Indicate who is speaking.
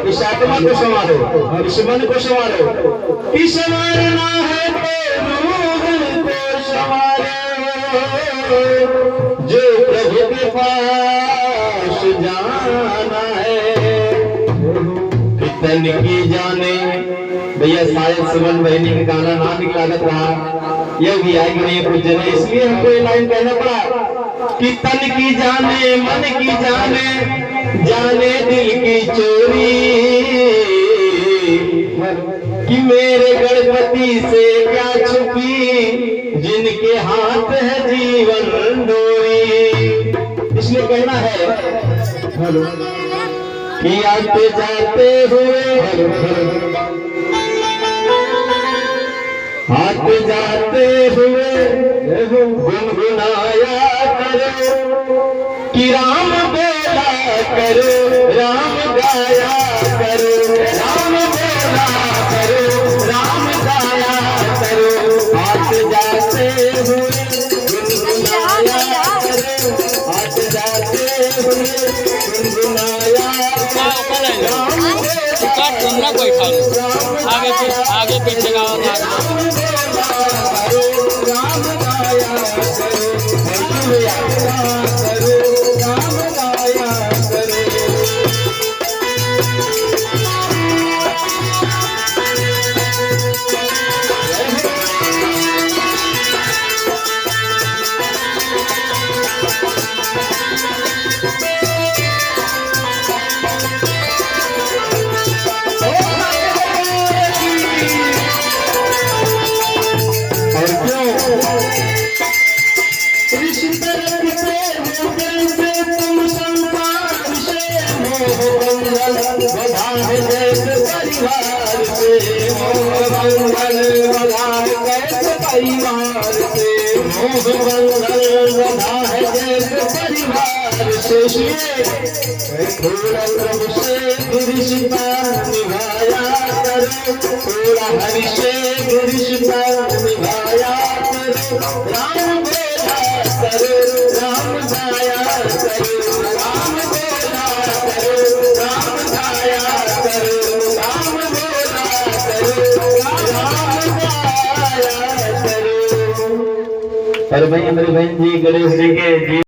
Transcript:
Speaker 1: इस आत्मा को संवारो, इस मन को संवारो। कि संवारना है तो रूह को संवारो, जो प्रभु के पास जाना है। तन की जाने भैया शायद सुमन बहनी का गाना ना निकलागत रहा, यह भी आएगी नहीं कुछ जने, इसलिए हमको ये लाइन कहना पड़ा कि तन की जाने मन की जाने, जाने दिल की चोरी, कि मेरे गणपति से क्या छुपी, जिनके हाथ है जीवन डोरी। इसलिए कहना है कि आते जाते हुए, आते जाते हुए गुनगुनाया करो, कि राम बोला करो, राम गाया करो, राम बोला करो, राम गाया करो। आते जाते हुए गुनगुनाया करो, आते जाते हुए गुनगुनाया
Speaker 2: कोई आगे पीछे का थोड़ा प्रभु से रिश्ता निभाया करो, थोड़ा हरि से रिश्ता निभाया करो। राम बोला करो, राम गाया करो, राम बोला करो, राम गाया करो, राम बोला करो, राम गाया करो। अरे भाई हमारी बहन जी गणेश जी के